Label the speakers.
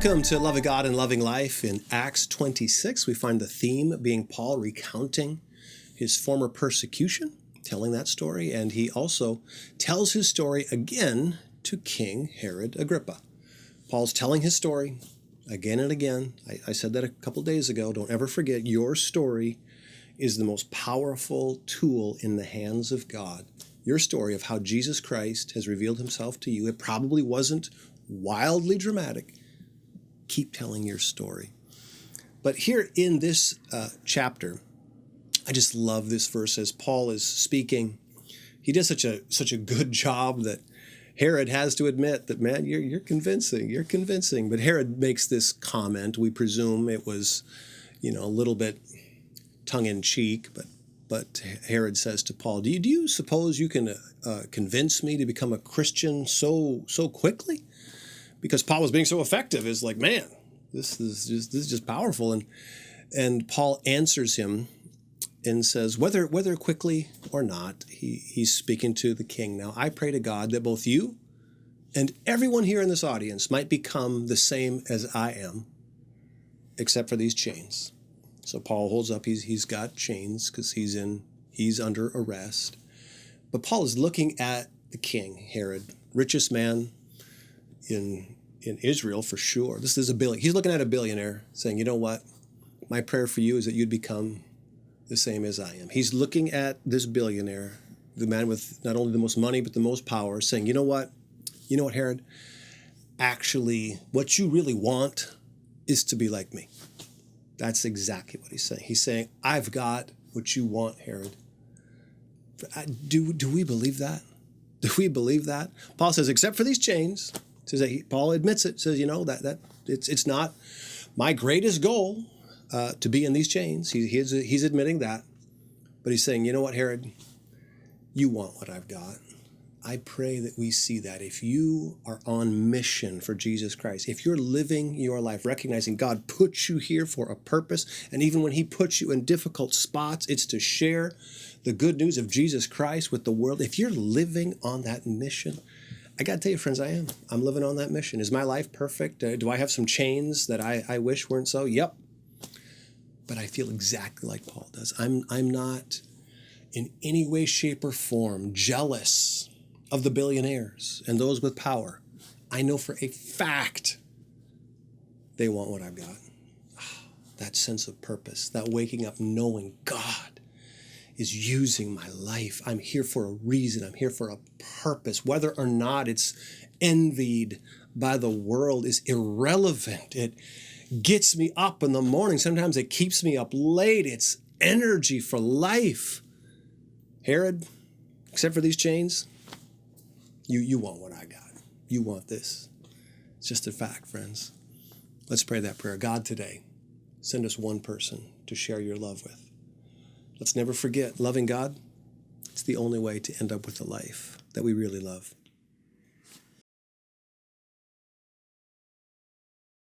Speaker 1: Welcome to Loving God and Loving Life. In Acts 26, we find the theme being Paul recounting his former persecution, telling that story, and he also tells his story again to King Herod Agrippa. Paul's telling his story again and again. I said that a couple days ago. Don't ever forget, your story is the most powerful tool in the hands of God. Your story of how Jesus Christ has revealed himself to you. It probably wasn't wildly dramatic. Keep telling your story. But here in this chapter, I just love this verse as Paul is speaking. He does such a good job that Herod has to admit that, man, you're convincing. But Herod makes this comment. We presume it was, a little bit tongue-in-cheek, but Herod says to Paul, do you suppose you can convince me to become a Christian so quickly? Because Paul was being so effective. It's like, man, this is just powerful. And Paul answers him and says, whether quickly or not, he's speaking to the king. Now, I pray to God that both you and everyone here in this audience might become the same as I am, except for these chains. So Paul holds up, he's got chains because he's under arrest. But Paul is looking at the king, Herod, richest man in Israel for sure. This is he's looking at a billionaire saying, you know what? My prayer for you is that you'd become the same as I am. He's looking at this billionaire, the man with not only the most money, but the most power, saying, you know what, Herod? Actually, what you really want is to be like me. That's exactly what he's saying. He's saying, I've got what you want, Herod. Do we believe that? Do we believe that? Paul says, except for these chains, says that Paul admits it, says, that it's not my greatest goal to be in these chains. He's admitting that. But he's saying, you know what, Herod? You want what I've got. I pray that we see that. If you are on mission for Jesus Christ, if you're living your life recognizing God put you here for a purpose, and even when he puts you in difficult spots, it's to share the good news of Jesus Christ with the world. If you're living on that mission, I got to tell you, friends, I am. I'm living on that mission. Is my life perfect? Do I have some chains that I wish weren't so? Yep. But I feel exactly like Paul does. I'm not in any way, shape, or form jealous of the billionaires and those with power. I know for a fact they want what I've got. That sense of purpose, that waking up knowing God is using my life. I'm here for a reason. I'm here for a purpose. Whether or not it's envied by the world is irrelevant. It gets me up in the morning. Sometimes it keeps me up late. It's energy for life. Herod, except for these chains, you want what I got. You want this. It's just a fact, friends. Let's pray that prayer. God, today, send us one person to share your love with. Let's never forget, loving God, it's the only way to end up with the life that we really love.